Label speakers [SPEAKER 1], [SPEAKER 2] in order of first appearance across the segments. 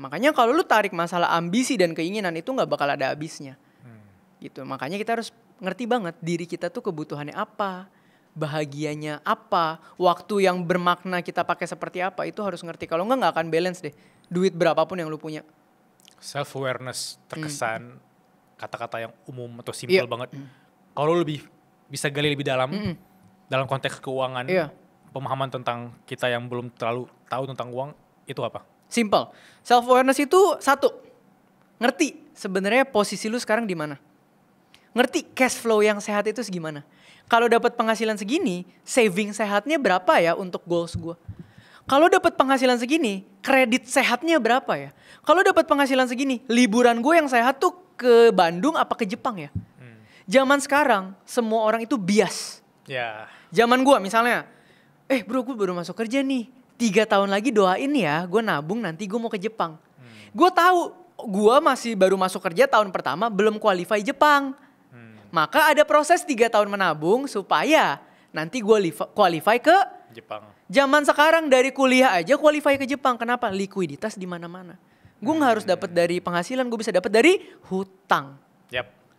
[SPEAKER 1] Makanya kalau lu tarik masalah ambisi dan keinginan itu gak bakal ada habisnya. Gitu. Makanya kita harus ngerti banget diri kita tuh kebutuhannya apa, bahagianya apa, waktu yang bermakna kita pakai seperti apa, itu harus ngerti. Kalau enggak akan balance deh, duit berapapun yang lu punya.
[SPEAKER 2] Self-awareness terkesan kata-kata yang umum atau simple banget. Kalau lu lebih bisa gali lebih dalam, dalam konteks keuangan, pemahaman tentang kita yang belum terlalu tahu tentang uang, itu apa?
[SPEAKER 1] Simple. Self-awareness itu satu, ngerti sebenarnya posisi lu sekarang di mana. Ngerti cash flow yang sehat itu segimana. Kalau dapat penghasilan segini, saving sehatnya berapa ya untuk goals gue? Kalau dapat penghasilan segini, kredit sehatnya berapa ya? Kalau dapat penghasilan segini, liburan gue yang sehat tuh ke Bandung apa ke Jepang ya? Zaman sekarang, semua orang itu bias. Zaman gue misalnya, bro gue baru masuk kerja nih, 3 tahun lagi doain ya, gue nabung nanti gue mau ke Jepang. Gue tahu, gue masih baru masuk kerja tahun pertama, belum qualify Jepang. Maka ada proses 3 tahun menabung supaya nanti gue qualify ke
[SPEAKER 2] Jepang.
[SPEAKER 1] Zaman sekarang dari kuliah aja qualify ke Jepang. Kenapa? Likuiditas di mana-mana. Gue nggak harus dapat dari penghasilan, gue bisa dapat dari hutang.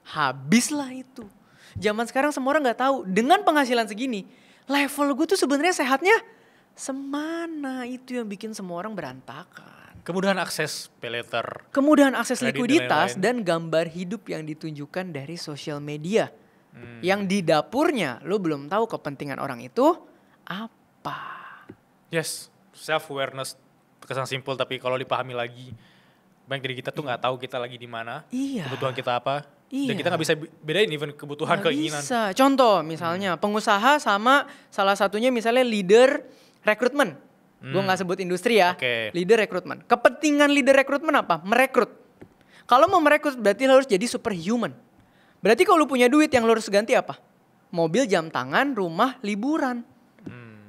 [SPEAKER 1] Habislah itu. Zaman sekarang semua orang nggak tahu. Dengan penghasilan segini, level gue tuh sebenarnya sehatnya semana. Itu yang bikin semua orang berantakan.
[SPEAKER 2] Kemudahan akses paylater.
[SPEAKER 1] Kemudahan akses likuiditas dan gambar hidup yang ditunjukkan dari sosial media. Yang di dapurnya lo belum tahu kepentingan orang itu apa.
[SPEAKER 2] Yes, self-awareness kesan simpel tapi kalau dipahami lagi, banyak dari kita tuh nggak tahu kita lagi di mana, kebutuhan kita apa, dan kita nggak bisa bedain even kebutuhan keinginan.
[SPEAKER 1] Bisa. Contoh misalnya pengusaha sama salah satunya misalnya leader rekrutmen. Gue nggak sebut industri ya, leader rekrutmen. Kepentingan leader rekrutmen apa? Merekrut. Kalau mau merekrut berarti lo harus jadi superhuman. Berarti kalau lo punya duit yang lo harus ganti apa? Mobil, jam tangan, rumah, liburan.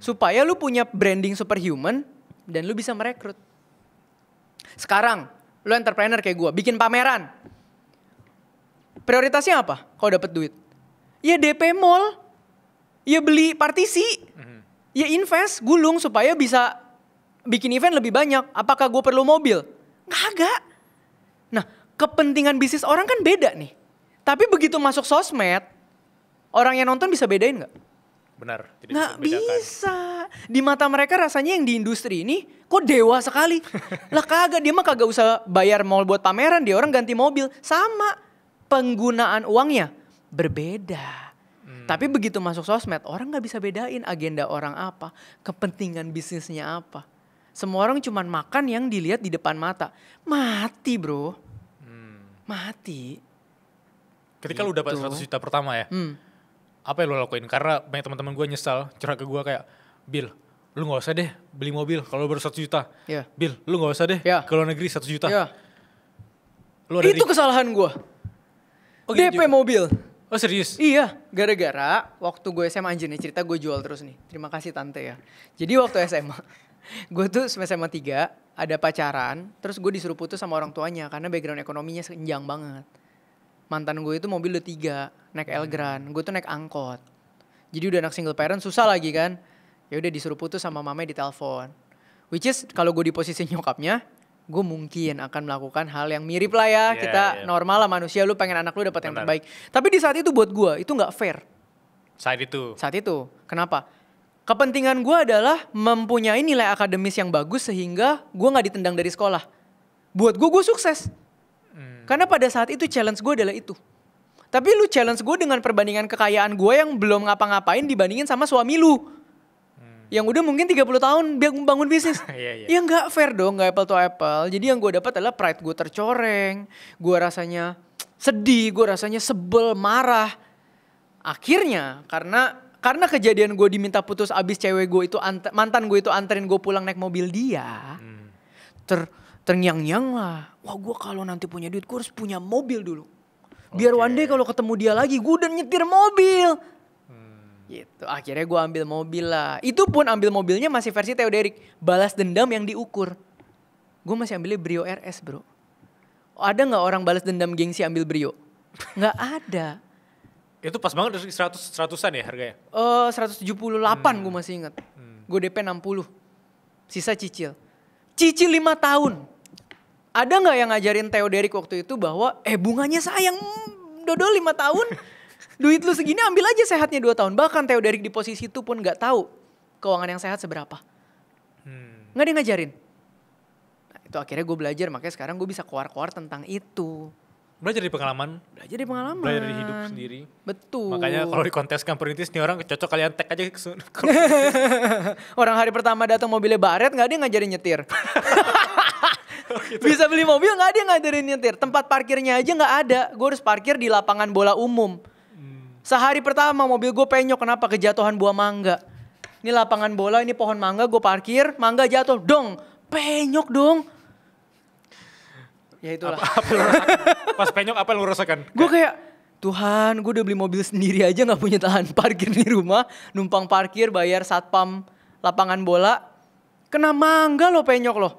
[SPEAKER 1] Supaya lu punya branding superhuman dan lu bisa merekrut. Sekarang, lu entrepreneur kayak gue, bikin pameran. Prioritasnya apa kalau dapat duit? Ya DP mall, ya beli partisi, ya invest, gulung supaya bisa bikin event lebih banyak. Apakah gue perlu mobil? Kagak. Nah, kepentingan bisnis orang kan beda nih. Tapi begitu masuk sosmed, orang yang nonton bisa bedain gak?
[SPEAKER 2] Benar,
[SPEAKER 1] nggak bisa. Di mata mereka rasanya yang di industri ini kok dewa sekali. Lah kagak, dia mah kagak usah bayar mall buat pameran, dia orang ganti mobil. Sama, penggunaan uangnya berbeda. Tapi begitu masuk sosmed, orang gak bisa bedain agenda orang apa, kepentingan bisnisnya apa. Semua orang cuma makan yang dilihat di depan mata. Mati bro, mati.
[SPEAKER 2] Ketika lu dapat 100 juta pertama ya, apa yang lo lakuin? Karena banyak teman-teman gue nyesal curhat ke gue kayak, Bill, lu gak usah deh beli mobil kalau baru 100 juta. Bill, lu gak usah deh ke luar negeri 100 juta.
[SPEAKER 1] Itu kesalahan gue. DP mobil.
[SPEAKER 2] Oh serius?
[SPEAKER 1] Iya, gara-gara waktu gue SMA aja nih, cerita gue jual terus nih. Terima kasih tante ya. Jadi waktu SMA, gue tuh SMA 3 ada pacaran, terus gue disuruh putus sama orang tuanya karena background ekonominya senjang banget. Mantan gue itu mobil udah 3, naik Elgrand, gue tuh naik angkot. Jadi udah anak single parent susah lagi kan. Ya udah disuruh putus sama mamanya di telepon. Which is kalau gue di posisi nyokapnya, gue mungkin akan melakukan hal yang mirip lah ya. Kita normal lah manusia, lu pengen anak lu dapat yang terbaik. Tapi di saat itu buat gue itu nggak fair. Saat itu, kenapa? Kepentingan gue adalah mempunyai nilai akademis yang bagus sehingga gue nggak ditendang dari sekolah. Buat gue sukses. Karena pada saat itu challenge gue adalah itu. Tapi lu challenge gue dengan perbandingan kekayaan gue yang belum ngapa-ngapain dibandingin sama suami lu. Yang udah mungkin 30 tahun bangun bisnis. Ya gak fair dong, gak apple to apple. Jadi yang gue dapat adalah pride gue tercoreng. Gue rasanya sedih, gue rasanya sebel, marah. Akhirnya karena kejadian gue diminta putus abis cewek gue itu, mantan gue itu anterin gue pulang naik mobil dia. Terngiang-ngiang lah. Wah gue kalau nanti punya duit gue harus punya mobil dulu. Biar one day kalau ketemu dia lagi gue udah nyetir mobil. Gitu. Akhirnya gue ambil mobil lah. Itu pun ambil mobilnya masih versi Theoderik. Balas dendam yang diukur. Gue masih ambilnya Brio RS bro. Ada gak orang balas dendam gengsi ambil Brio? Gak ada.
[SPEAKER 2] Itu pas banget 100-an ya harganya?
[SPEAKER 1] 178 gue masih ingat. Gue DP 60. Sisa cicil. Cicil 5 tahun. Ada nggak yang ngajarin Theo Derek waktu itu bahwa bunganya sayang, dodol 5 tahun, duit lu segini ambil aja sehatnya 2 tahun. Bahkan Theo Derek di posisi itu pun nggak tahu keuangan yang sehat seberapa. Nggak ada yang ngajarin. Nah, itu akhirnya gue belajar, makanya sekarang gue bisa keluar-keluar tentang itu.
[SPEAKER 2] Belajar dari pengalaman.
[SPEAKER 1] Belajar dari pengalaman.
[SPEAKER 2] Belajar dari hidup sendiri.
[SPEAKER 1] Betul.
[SPEAKER 2] Makanya kalau di konteskan perintis nih orang cocok kalian tag aja.
[SPEAKER 1] Orang hari pertama datang mobilnya baret, nggak ada yang ngajarin nyetir. Gitu. Bisa beli mobil nggak ada yang ngajarin nyetir. Tempat parkirnya aja nggak ada. Gue harus parkir di lapangan bola umum. Sehari pertama mobil gue penyok, kenapa? Kejatuhan buah mangga. Ini lapangan bola, ini pohon mangga, gue parkir, mangga jatuh, dong, penyok dong. Ya itulah.
[SPEAKER 2] Pas penyok apa yang lu rasakan?
[SPEAKER 1] Gue kayak, Tuhan, gue udah beli mobil sendiri aja gak punya lahan parkir di rumah. Numpang parkir, bayar satpam lapangan bola. Kena mangga lo penyok lo.